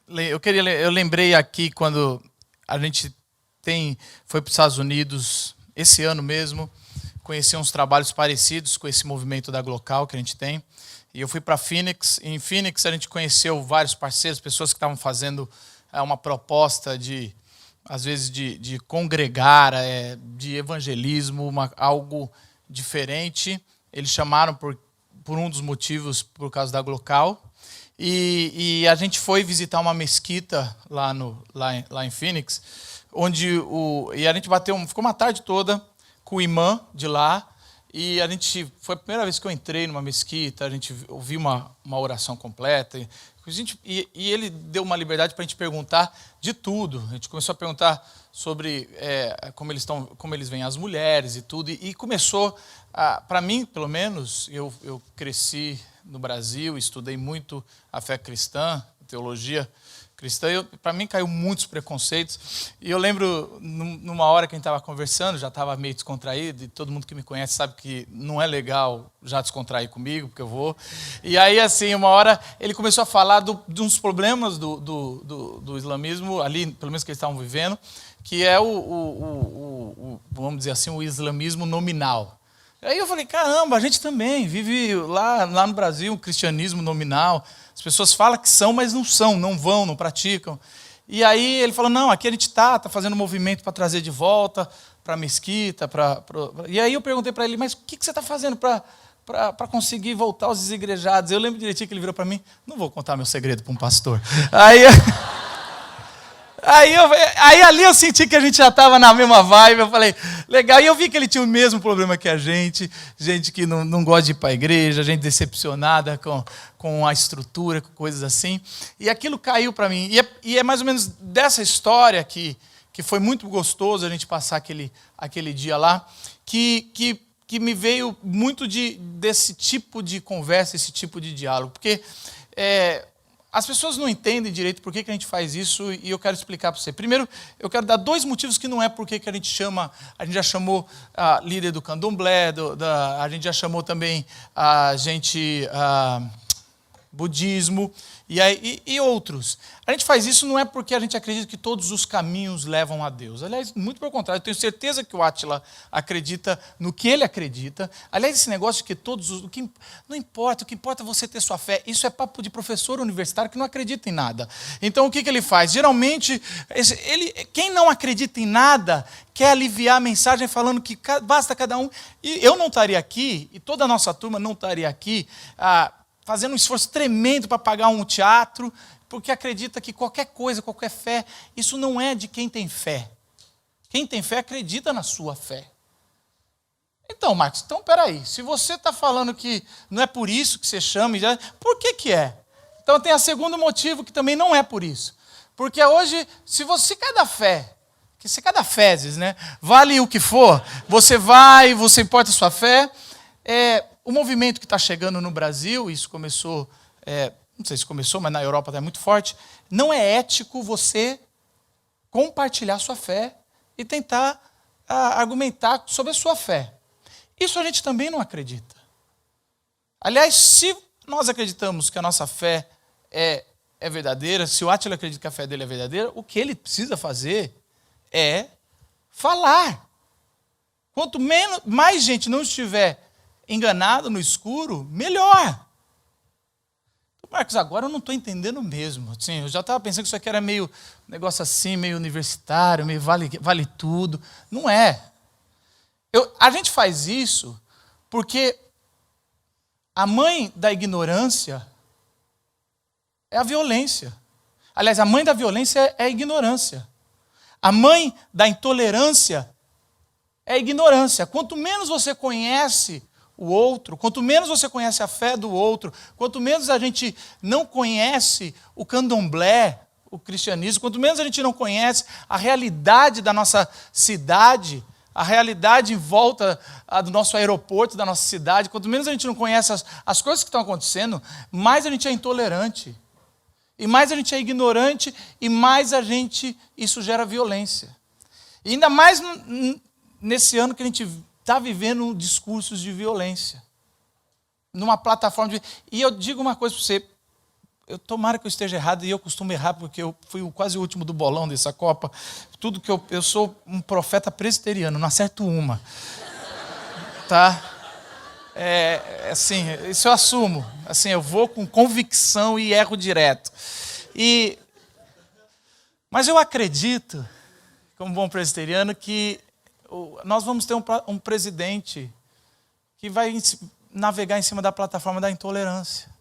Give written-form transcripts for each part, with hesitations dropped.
Eu lembrei aqui quando a gente foi para os Estados Unidos, esse ano mesmo, conheci uns trabalhos parecidos com esse movimento da Glocal que a gente tem. E eu fui para Phoenix, e em Phoenix a gente conheceu vários parceiros, pessoas que estavam fazendo uma proposta às vezes, de congregar, de evangelismo, algo diferente. Eles chamaram por um dos motivos, por causa da Glocal. E a gente foi visitar uma mesquita lá em Phoenix, e a gente ficou uma tarde toda com o imã de lá, e foi a primeira vez que eu entrei numa mesquita, a gente ouviu uma oração completa, e ele deu uma liberdade para a gente perguntar de tudo. A gente começou a perguntar sobre como eles veem as mulheres e tudo, e começou, para mim, pelo menos, eu cresci no Brasil, estudei muito a fé cristã, teologia cristã, para mim caiu muitos preconceitos, e eu lembro, numa hora que a gente estava conversando, já estava meio descontraído, e todo mundo que me conhece sabe que não é legal já descontrair comigo, porque eu vou, e aí assim, uma hora ele começou a falar de uns problemas do islamismo, ali, pelo menos que eles estavam vivendo, que é vamos dizer assim, o islamismo nominal. Aí eu falei, caramba, a gente também vive lá no Brasil um cristianismo nominal. As pessoas falam que são, mas não são, não vão, não praticam. E aí ele falou, não, aqui a gente está fazendo um movimento para trazer de volta para a mesquita. E aí eu perguntei para ele, mas o que você está fazendo para conseguir voltar aos desigrejados? Eu lembro direitinho que ele virou para mim, não vou contar meu segredo para um pastor. Aí ali eu senti que a gente já estava na mesma vibe, eu falei, legal, e eu vi que ele tinha o mesmo problema que a gente que não gosta de ir para a igreja, gente decepcionada com a estrutura, com coisas assim, e aquilo caiu para mim, e é mais ou menos dessa história que foi muito gostoso a gente passar aquele dia lá, que me veio muito desse tipo de conversa, esse tipo de diálogo, porque as pessoas não entendem direito por que a gente faz isso, e eu quero explicar para você. Primeiro, eu quero dar 2 motivos que não é porque que a gente já chamou a líder do candomblé, a gente já chamou também budismo e outros. A gente faz isso não é porque a gente acredita que todos os caminhos levam a Deus. Aliás, muito pelo contrário, eu tenho certeza que o Átila acredita no que ele acredita. Aliás, esse negócio de que não importa, o que importa é você ter sua fé. Isso é papo de professor universitário que não acredita em nada. Então, o que ele faz? Geralmente, quem não acredita em nada quer aliviar a mensagem falando que basta cada um. E eu não estaria aqui, e toda a nossa turma não estaria aqui, fazendo um esforço tremendo para pagar um teatro, porque acredita que qualquer coisa, qualquer fé, isso não é de quem tem fé. Quem tem fé acredita na sua fé. Então, Marcos, peraí, se você está falando que não é por isso que você chama, por que é? Então tem o segundo motivo que também não é por isso. Porque hoje, se cada fezes, né, vale o que for, você importa a sua fé, o movimento que está chegando no Brasil, isso começou, não sei se começou, mas na Europa está muito forte, não é ético você compartilhar sua fé e tentar argumentar sobre a sua fé. Isso a gente também não acredita. Aliás, se nós acreditamos que a nossa fé é verdadeira, se o Átila acredita que a fé dele é verdadeira, o que ele precisa fazer é falar. Quanto mais gente não estiver enganado no escuro, melhor. Marcos, agora eu não estou entendendo mesmo. Assim, eu já estava pensando que isso aqui era meio negócio assim, meio universitário, meio vale tudo. Não é. A gente faz isso porque a mãe da ignorância é a violência. Aliás, a mãe da violência é a ignorância. A mãe da intolerância é a ignorância. Quanto menos você conhece o outro, quanto menos você conhece a fé do outro, quanto menos a gente não conhece o candomblé, o cristianismo, quanto menos a gente não conhece a realidade da nossa cidade, a realidade em volta do nosso aeroporto, da nossa cidade, quanto menos a gente não conhece as coisas que estão acontecendo, mais a gente é intolerante, e mais a gente é ignorante, e mais isso gera violência. E ainda mais nesse ano que a gente está vivendo discursos de violência, numa plataforma de... E eu digo uma coisa para você, tomara que eu esteja errado, e eu costumo errar porque eu fui quase o último do bolão dessa Copa. Tudo que eu sou um profeta presbiteriano, não acerto uma. Tá? Assim, isso eu assumo. Assim, eu vou com convicção e erro direto. Mas eu acredito, como bom presbiteriano, que nós vamos ter um presidente que vai navegar em cima da plataforma da intolerância.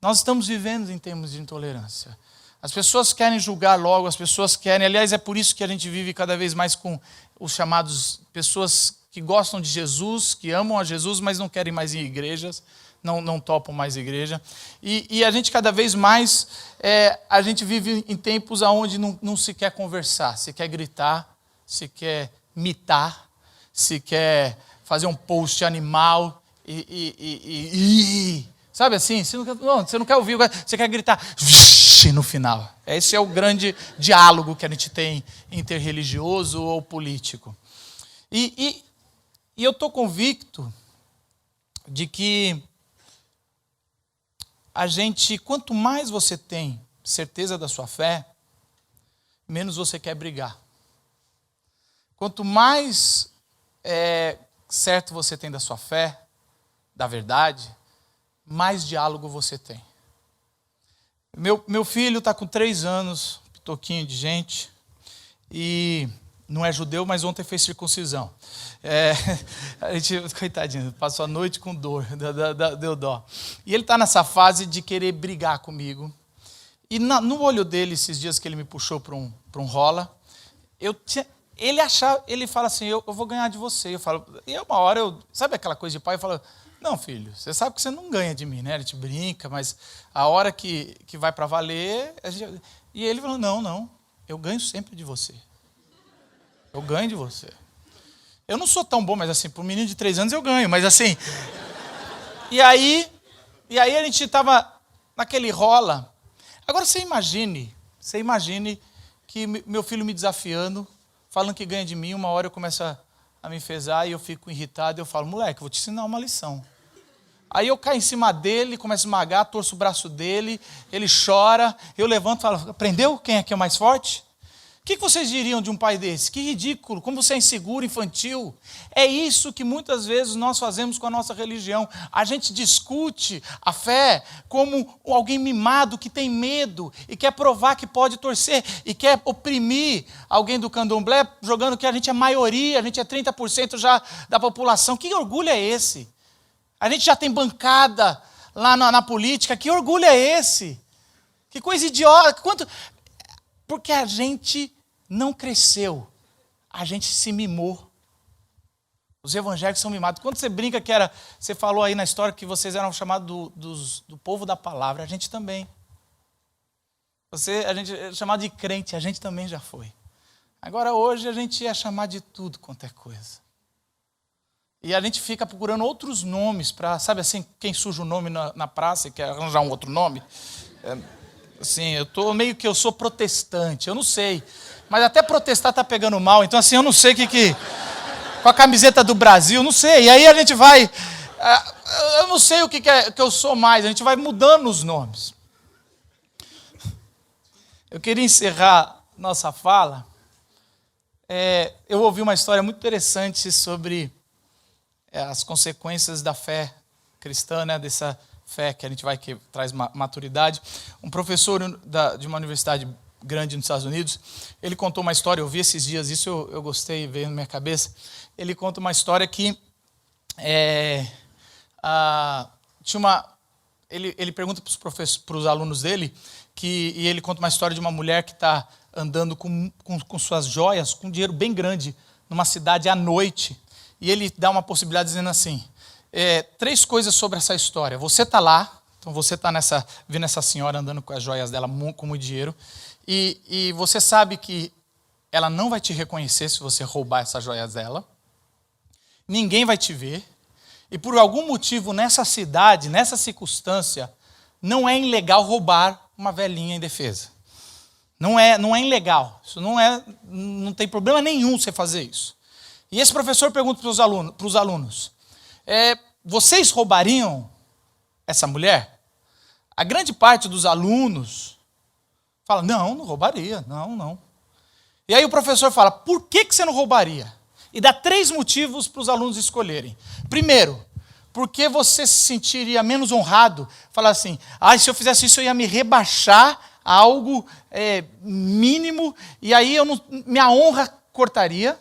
Nós estamos vivendo em termos de intolerância. As pessoas querem julgar logo, as pessoas querem... Aliás, é por isso que a gente vive cada vez mais com os chamados pessoas que gostam de Jesus, que amam a Jesus, mas não querem mais ir em igrejas, não topam mais igreja. E a gente cada vez mais... a gente vive em tempos onde não se quer conversar, se quer gritar, se quer mitar, se quer fazer um post animal sabe assim? Você não quer ouvir, você quer gritar no final. Esse é o grande diálogo que a gente tem interreligioso ou político. E eu estou convicto de que quanto mais você tem certeza da sua fé, menos você quer brigar. Quanto mais certo você tem da sua fé, da verdade, mais diálogo você tem. Meu filho está com 3 anos, pitoquinho de gente, e não é judeu, mas ontem fez circuncisão. A gente, coitadinho, passou a noite com dor, deu dó. E ele está nessa fase de querer brigar comigo. E no olho dele, esses dias que ele me puxou para um rola, ele fala assim, eu vou ganhar de você. Eu falo, e uma hora, sabe aquela coisa de pai? Eu falo, não, filho, você sabe que você não ganha de mim, né? A gente brinca, mas a hora que vai para valer... E ele falou, não, eu ganho sempre de você. Eu ganho de você. Eu não sou tão bom, mas assim, para um menino de 3 anos eu ganho, mas assim... E aí a gente estava naquele rola. Agora você imagine que meu filho me desafiando, falando que ganha de mim, uma hora eu começo a me enfesar e eu fico irritado, eu falo, moleque, eu vou te ensinar uma lição. Aí eu caio em cima dele, começo a esmagar, torço o braço dele, ele chora, eu levanto e falo, aprendeu quem é que é mais forte? O que vocês diriam de um pai desse? Que ridículo, como você é inseguro, infantil. É isso que muitas vezes nós fazemos com a nossa religião. A gente discute a fé como alguém mimado que tem medo e quer provar que pode torcer e quer oprimir alguém do candomblé, jogando que a gente é maioria, a gente é 30% já da população. Que orgulho é esse? A gente já tem bancada lá na política. Que orgulho é esse? Que coisa idiota. Porque a gente não cresceu, a gente se mimou. Os evangélicos são mimados. Quando você brinca você falou aí na história que vocês eram chamados do povo da palavra, a gente também. A gente é chamado de crente, a gente também já foi. Agora hoje a gente é chamado de tudo quanto é coisa. E a gente fica procurando outros nomes para, sabe assim, quem suja o nome na praça e quer arranjar um outro nome. Assim, eu sou protestante, eu não sei. Mas até protestar está pegando mal, então assim, eu não sei com a camiseta do Brasil, não sei. E aí a gente vai, eu não sei o que eu sou mais, a gente vai mudando os nomes. Eu queria encerrar nossa fala. Eu ouvi uma história muito interessante sobre as consequências da fé cristã, né, dessa fé que a gente vai que traz maturidade. Um professor de uma universidade grande nos Estados Unidos, ele contou uma história, eu vi esses dias, isso eu gostei, veio na minha cabeça. Ele conta uma história que ele pergunta para os alunos dele, e ele conta uma história de uma mulher que está andando com suas joias, com dinheiro bem grande, numa cidade à noite, e ele dá uma possibilidade dizendo assim, 3 coisas sobre essa história. Você está lá, então você está vendo essa senhora andando com as joias dela, com muito dinheiro, e você sabe que ela não vai te reconhecer se você roubar essas joias dela, ninguém vai te ver, e por algum motivo nessa cidade, nessa circunstância, não é ilegal roubar uma velhinha indefesa. Não é ilegal, isso não tem problema nenhum você fazer isso. E esse professor pergunta para os alunos, vocês roubariam essa mulher? A grande parte dos alunos fala, não roubaria, não. E aí o professor fala, por que você não roubaria? E dá 3 motivos para os alunos escolherem. Primeiro, porque você se sentiria menos honrado. Falar assim, se eu fizesse isso eu ia me rebaixar a algo mínimo, e aí minha honra cortaria.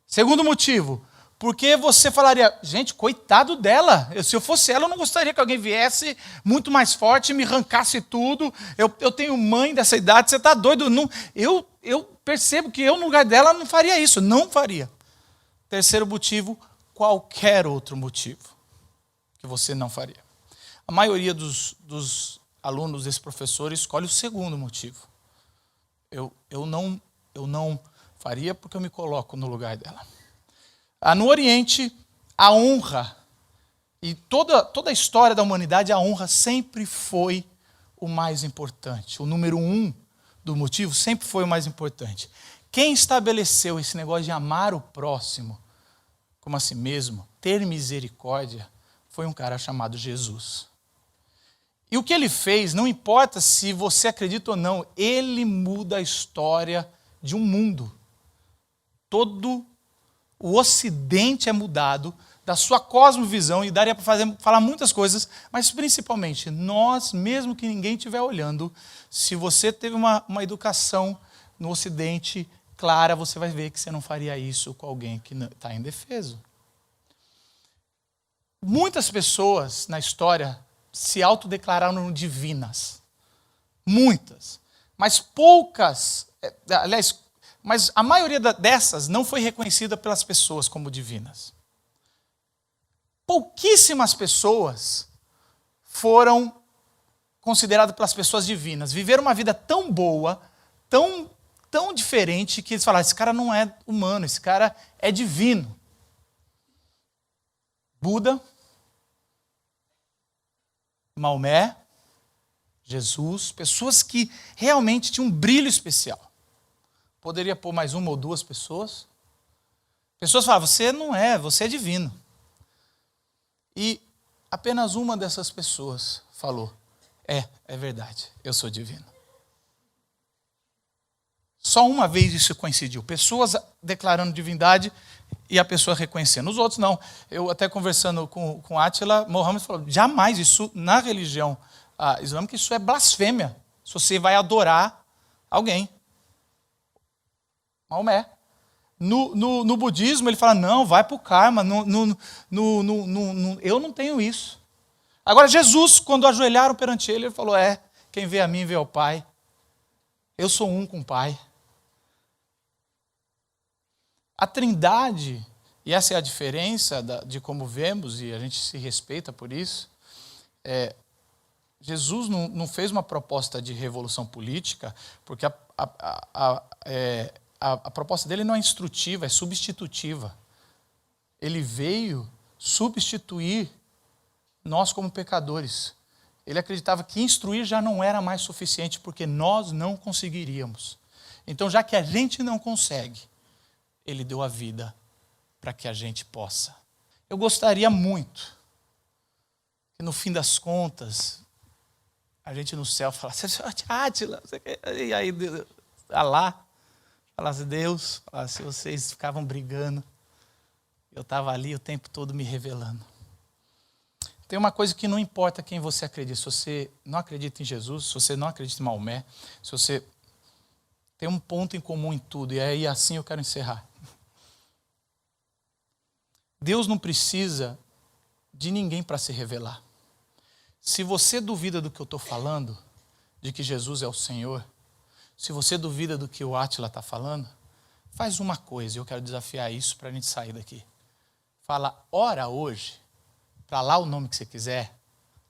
Segundo motivo, porque você falaria, gente, coitado dela. Se eu fosse ela, eu não gostaria que alguém viesse muito mais forte e me arrancasse tudo. Eu tenho mãe dessa idade, você está doido? Não, eu percebo que eu, no lugar dela, não faria isso. Não faria. Terceiro motivo, qualquer outro motivo que você não faria. A maioria dos alunos desse professor escolhe o segundo motivo. Eu não faria porque eu me coloco no lugar dela. No Oriente, a honra, e toda a história da humanidade, a honra sempre foi o mais importante. O número 1 do motivo sempre foi o mais importante. Quem estabeleceu esse negócio de amar o próximo como a si mesmo, ter misericórdia, foi um cara chamado Jesus. E o que ele fez, não importa se você acredita ou não, ele muda a história de um mundo. Todo o Ocidente é mudado da sua cosmovisão, e daria para falar muitas coisas, mas principalmente nós, mesmo que ninguém estiver olhando, se você teve uma educação no Ocidente clara, você vai ver que você não faria isso com alguém que está indefeso. Muitas pessoas na história se autodeclararam divinas. Muitas. Mas poucas, mas a maioria dessas não foi reconhecida pelas pessoas como divinas. Pouquíssimas pessoas foram consideradas pelas pessoas divinas. Viveram uma vida tão boa, tão diferente, que eles falaram, esse cara não é humano, esse cara é divino. Buda, Maomé, Jesus, pessoas que realmente tinham um brilho especial. Poderia pôr mais 1 ou 2 pessoas. Pessoas falavam, você não é, você é divino. E apenas uma dessas pessoas falou, é verdade, eu sou divino. Só uma vez isso coincidiu. Pessoas declarando divindade e a pessoa reconhecendo. Os outros não. Eu até conversando com Átila, Mohammed falou, jamais isso, na religião islâmica, isso é blasfêmia. Se você vai adorar alguém. Maomé. No budismo, ele fala, não, vai para o karma. Eu não tenho isso. Agora, Jesus, quando ajoelharam perante ele falou, quem vê a mim vê ao Pai. Eu sou um com o Pai. A Trindade, e essa é a diferença de como vemos, e a gente se respeita por isso, Jesus não fez uma proposta de revolução política, porque a proposta dele não é instrutiva, é substitutiva. Ele veio substituir nós como pecadores. Ele acreditava que instruir já não era mais suficiente, porque nós não conseguiríamos. Então, já que a gente não consegue, ele deu a vida para que a gente possa. Eu gostaria muito que, no fim das contas, a gente no céu falasse, Átila, e aí, Alá, falasse Deus, falasse, vocês ficavam brigando, eu estava ali o tempo todo me revelando. Tem uma coisa que não importa quem você acredita, se você não acredita em Jesus, se você não acredita em Maomé, se você tem um ponto em comum em tudo, e aí assim eu quero encerrar. Deus não precisa de ninguém para se revelar. Se você duvida do que eu estou falando, de que Jesus é o Senhor, se você duvida do que o Átila está falando, faz uma coisa, eu quero desafiar isso para a gente sair daqui. Fala, ora hoje, para lá o nome que você quiser,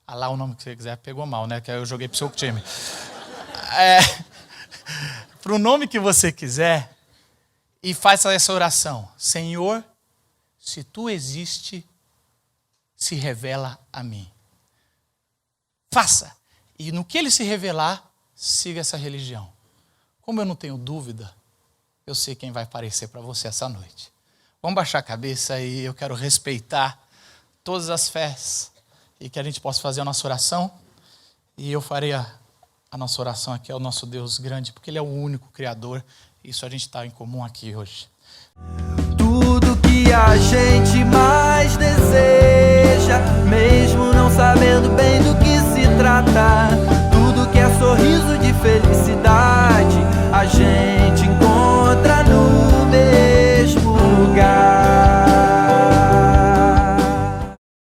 lá o nome que você quiser, pegou mal, né? Que eu joguei para o seu time. Para o nome que você quiser, e faça essa oração. Senhor, se tu existe, se revela a mim. Faça. E no que ele se revelar, siga essa religião. Como eu não tenho dúvida, eu sei quem vai aparecer para você essa noite. Vamos baixar a cabeça e eu quero respeitar todas as fés e que a gente possa fazer a nossa oração. E eu farei a nossa oração aqui ao nosso Deus grande, porque Ele é o único Criador. Isso a gente está em comum aqui hoje. Tudo que a gente mais deseja, mesmo não sabendo bem do que se trata, tudo que é sorriso de felicidade.